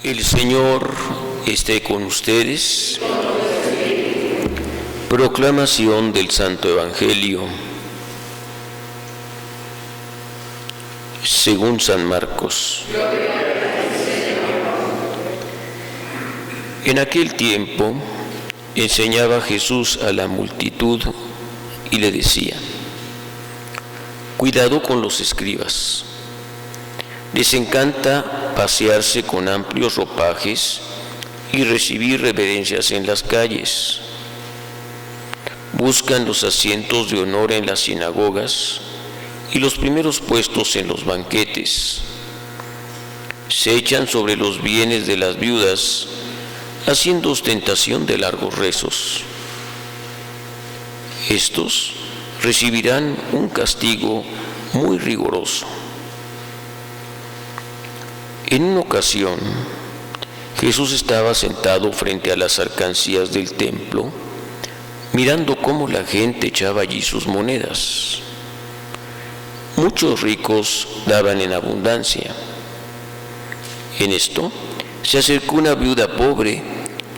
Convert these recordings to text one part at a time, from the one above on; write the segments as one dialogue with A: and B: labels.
A: El Señor esté con ustedes. Proclamación del Santo Evangelio según San Marcos. En aquel tiempo enseñaba Jesús a la multitud y le decía: cuidado con los escribas. Les encanta pasearse con amplios ropajes y recibir reverencias en las calles. Buscan los asientos de honor en las sinagogas y los primeros puestos en los banquetes. Se echan sobre los bienes de las viudas, haciendo ostentación de largos rezos. Estos recibirán un castigo muy riguroso. En una ocasión, Jesús estaba sentado frente a las alcancías del templo, mirando cómo la gente echaba allí sus monedas. Muchos ricos daban en abundancia. En esto, se acercó una viuda pobre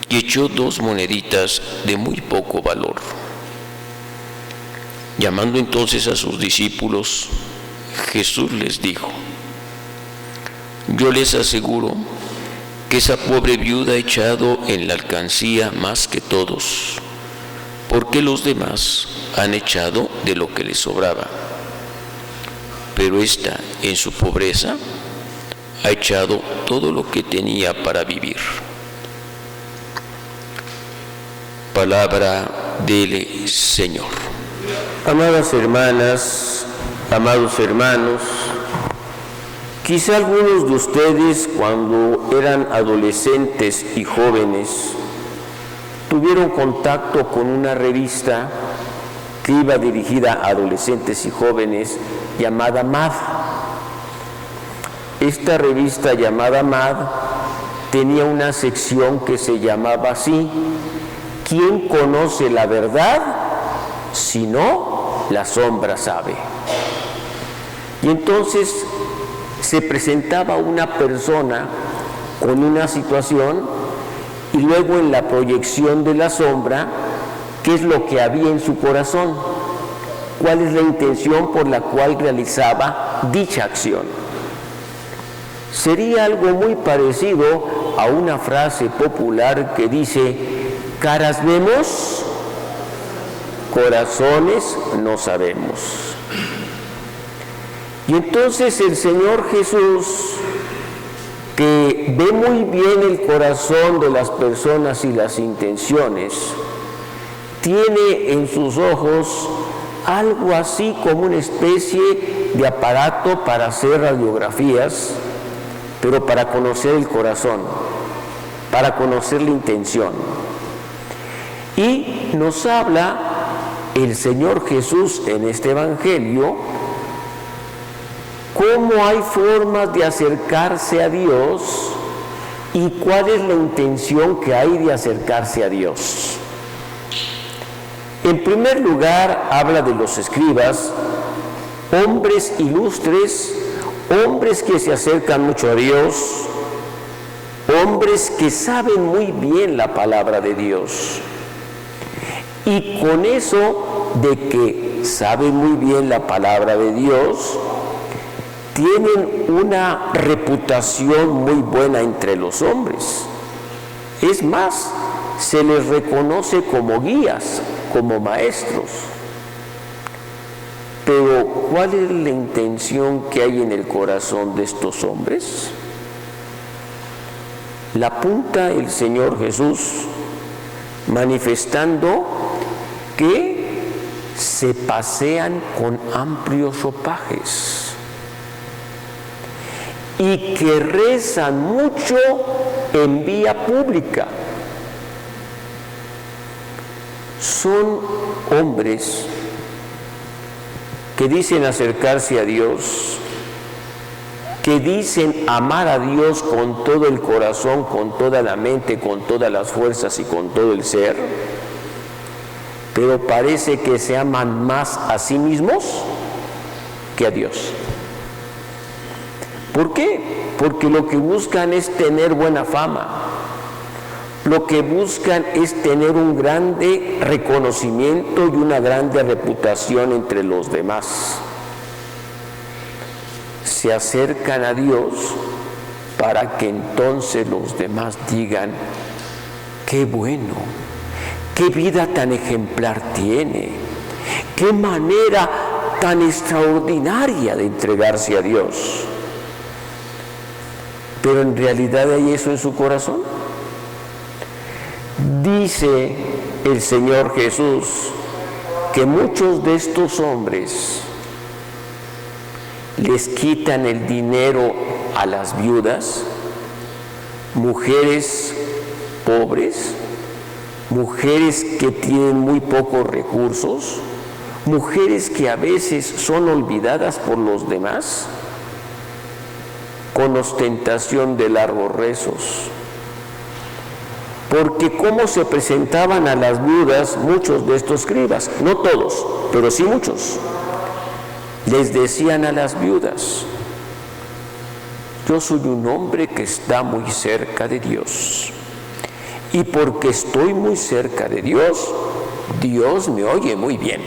A: y echó 2 moneditas de muy poco valor. Llamando entonces a sus discípulos, Jesús les dijo: yo les aseguro que esa pobre viuda ha echado en la alcancía más que todos, porque los demás han echado de lo que les sobraba. Pero ésta, en su pobreza, ha echado todo lo que tenía para vivir. Palabra del Señor.
B: Amadas hermanas, amados hermanos, quizá algunos de ustedes, cuando eran adolescentes y jóvenes, tuvieron contacto con una revista que iba dirigida a adolescentes y jóvenes llamada MAD. Esta revista llamada MAD tenía una sección que se llamaba así: ¿quién conoce la verdad? Si no, la sombra sabe. Y entonces se presentaba una persona con una situación y luego en la proyección de la sombra, ¿qué es lo que había en su corazón? ¿Cuál es la intención por la cual realizaba dicha acción? Sería algo muy parecido a una frase popular que dice: caras vemos, corazones no sabemos. Y entonces el Señor Jesús, que ve muy bien el corazón de las personas y las intenciones, tiene en sus ojos algo así como una especie de aparato para hacer radiografías, pero para conocer el corazón, para conocer la intención. Y nos habla el Señor Jesús en este Evangelio cómo hay formas de acercarse a Dios y cuál es la intención que hay de acercarse a Dios. En primer lugar, habla de los escribas, hombres ilustres, hombres que se acercan mucho a Dios, hombres que saben muy bien la palabra de Dios. Y con eso de que saben muy bien la palabra de Dios, tienen una reputación muy buena entre los hombres. Es más, se les reconoce como guías, como maestros. Pero, ¿cuál es la intención que hay en el corazón de estos hombres? La apunta el Señor Jesús, manifestando que se pasean con amplios ropajes y que rezan mucho en vía pública. Son hombres que dicen acercarse a Dios, que dicen amar a Dios con todo el corazón, con toda la mente, con todas las fuerzas y con todo el ser, pero parece que se aman más a sí mismos que a Dios. ¿Por qué? Porque lo que buscan es tener buena fama. Lo que buscan es tener un grande reconocimiento y una grande reputación entre los demás. Se acercan a Dios para que entonces los demás digan: qué bueno, qué vida tan ejemplar tiene, qué manera tan extraordinaria de entregarse a Dios. Pero en realidad hay eso en su corazón. Dice el Señor Jesús que muchos de estos hombres les quitan el dinero a las viudas, mujeres pobres, mujeres que tienen muy pocos recursos, mujeres que a veces son olvidadas por los demás, con ostentación de largos rezos. Porque cómo se presentaban a las viudas muchos de estos escribas, no todos, pero sí muchos, les decían a las viudas: yo soy un hombre que está muy cerca de Dios, y porque estoy muy cerca de Dios, Dios me oye muy bien.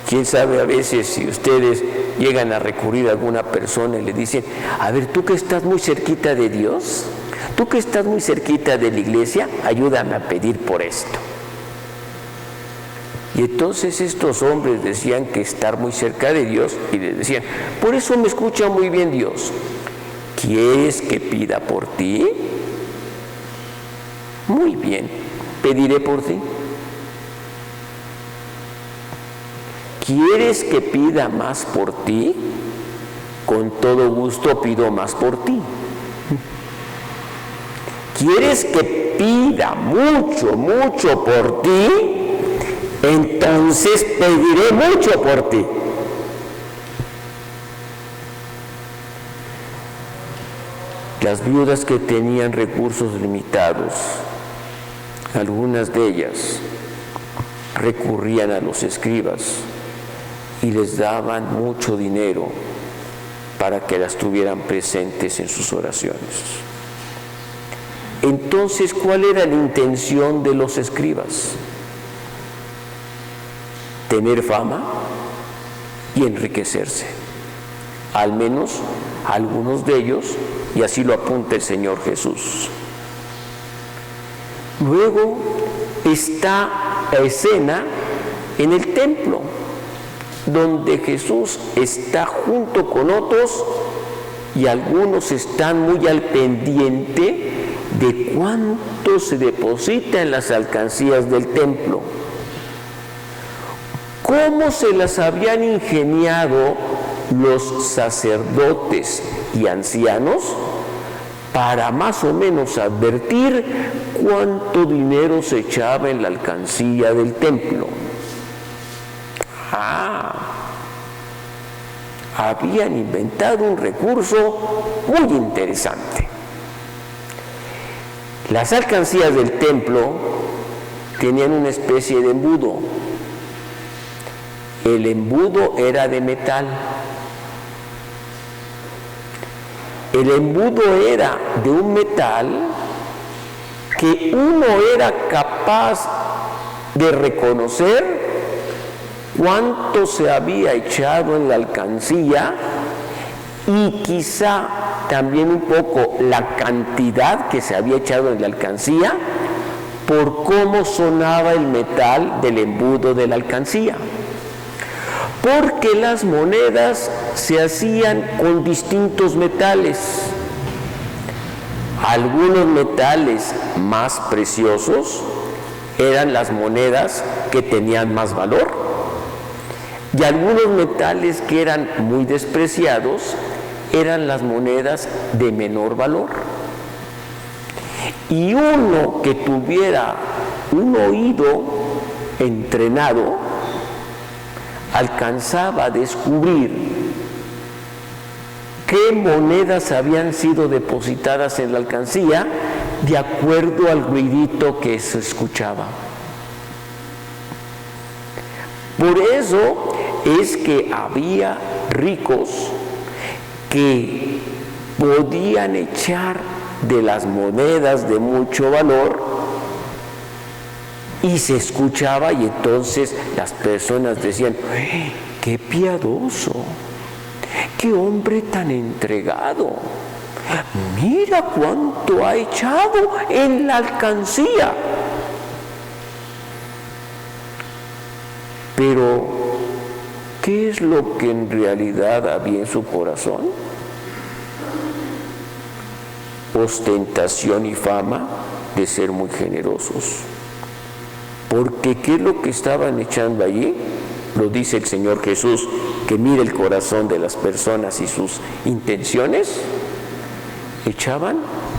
B: Quién sabe, a veces si ustedes llegan a recurrir a alguna persona y le dicen: a ver, tú que estás muy cerquita de Dios, tú que estás muy cerquita de la iglesia, ayúdame a pedir por esto. Y entonces estos hombres decían que estar muy cerca de Dios, y les decían: por eso me escucha muy bien Dios. ¿Quieres que pida por ti? Muy bien, pediré por ti. ¿Quieres que pida más por ti? Con todo gusto pido más por ti. ¿Quieres que pida mucho, mucho por ti? Entonces pediré mucho por ti. Las viudas que tenían recursos limitados, algunas de ellas recurrían a los escribas y les daban mucho dinero para que las tuvieran presentes en sus oraciones. Entonces, ¿cuál era la intención de los escribas? Tener fama y enriquecerse. Al menos algunos de ellos, y así lo apunta el Señor Jesús. Luego está la escena en el templo, donde Jesús está junto con otros y algunos están muy al pendiente de cuánto se deposita en las alcancías del templo. ¿Cómo se las habían ingeniado los sacerdotes y ancianos para más o menos advertir cuánto dinero se echaba en la alcancía del templo? Habían inventado un recurso muy interesante. Las alcancías del templo tenían una especie de embudo. El embudo era de metal. El embudo era de un metal que uno era capaz de reconocer cuánto se había echado en la alcancía y quizá también un poco la cantidad que se había echado en la alcancía por cómo sonaba el metal del embudo de la alcancía. Porque las monedas se hacían con distintos metales. Algunos metales más preciosos eran las monedas que tenían más valor, y algunos metales que eran muy despreciados eran las monedas de menor valor. Y uno que tuviera un oído entrenado alcanzaba a descubrir qué monedas habían sido depositadas en la alcancía de acuerdo al ruidito que se escuchaba. Por eso es que había ricos que podían echar de las monedas de mucho valor, y se escuchaba, y entonces las personas decían: ¡qué piadoso! ¡Qué hombre tan entregado! ¡Mira cuánto ha echado en la alcancía! Pero, ¿qué es lo que en realidad había en su corazón? Ostentación y fama de ser muy generosos. Porque ¿qué es lo que estaban echando allí? Lo dice el Señor Jesús, que mira el corazón de las personas y sus intenciones. Echaban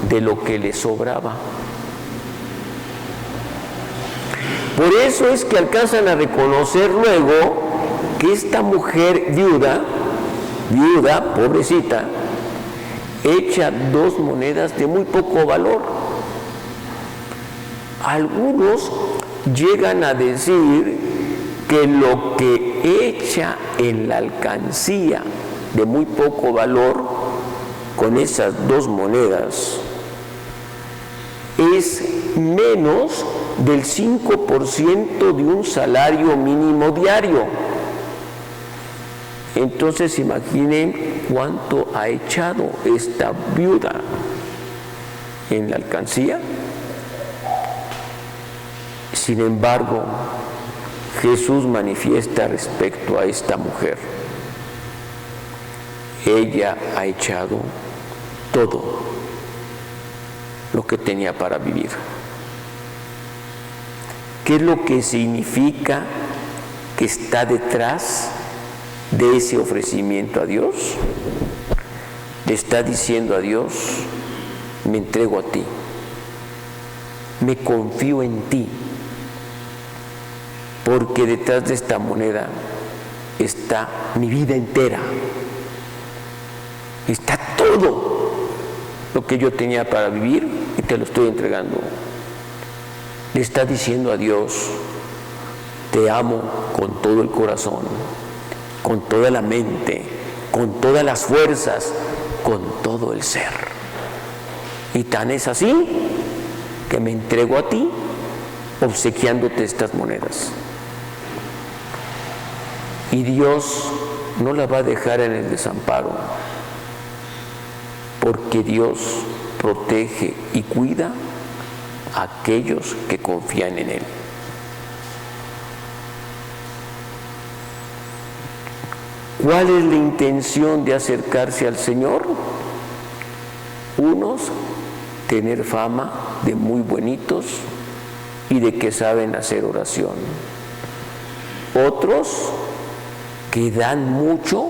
B: de lo que les sobraba. Por eso es que alcanzan a reconocer luego que esta mujer viuda, pobrecita, echa 2 monedas de muy poco valor. Algunos llegan a decir que lo que echa en la alcancía de muy poco valor con esas 2 monedas es menos del 5% de un salario mínimo diario. Entonces imaginen cuánto ha echado esta viuda en la alcancía. Sin embargo, Jesús manifiesta respecto a esta mujer: ella ha echado todo lo que tenía para vivir. ¿Qué es lo que significa que está detrás de ese ofrecimiento a Dios? Le está diciendo a Dios: me entrego a ti, me confío en ti, porque detrás de esta moneda está mi vida entera, está todo lo que yo tenía para vivir y te lo estoy entregando. Le está diciendo a Dios: te amo con todo el corazón, con toda la mente, con todas las fuerzas, con todo el ser. Y tan es así que me entrego a ti, obsequiándote estas monedas. Y Dios no la va a dejar en el desamparo, porque Dios protege y cuida a aquellos que confían en Él. ¿Cuál es la intención de acercarse al Señor? Unos, tener fama de muy bonitos y de que saben hacer oración. Otros, que dan mucho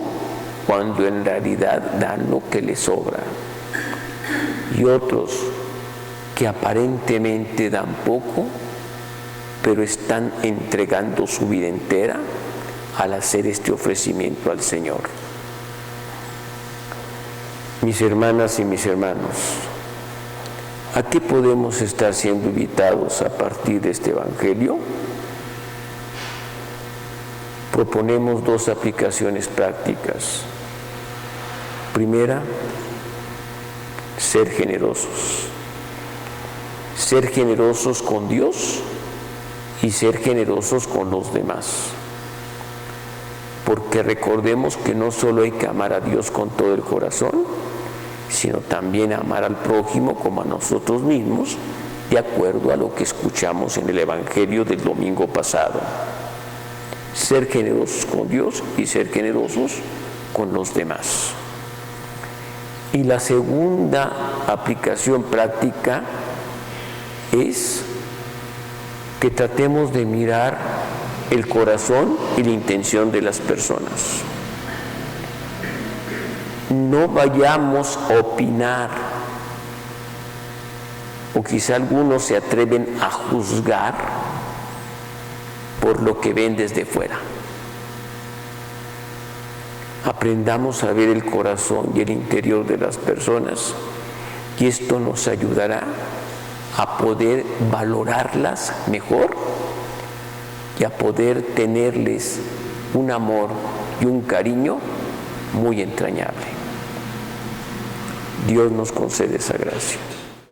B: cuando en realidad dan lo que les sobra. Y otros, que aparentemente dan poco, pero están entregando su vida entera al hacer este ofrecimiento al Señor. Mis hermanas y mis hermanos, ¿a qué podemos estar siendo invitados a partir de este Evangelio? Proponemos 2 aplicaciones prácticas. Primera, ser generosos. Ser generosos con Dios y ser generosos con los demás. Porque recordemos que no solo hay que amar a Dios con todo el corazón, sino también amar al prójimo como a nosotros mismos, de acuerdo a lo que escuchamos en el Evangelio del domingo pasado. Ser generosos con Dios y ser generosos con los demás. Y la segunda aplicación práctica es que tratemos de mirar el corazón y la intención de las personas. No vayamos a opinar, o quizá algunos se atreven a juzgar por lo que ven desde fuera. Aprendamos a ver el corazón y el interior de las personas, y esto nos ayudará a poder valorarlas mejor y a poder tenerles un amor y un cariño muy entrañable. Dios nos concede esa gracia.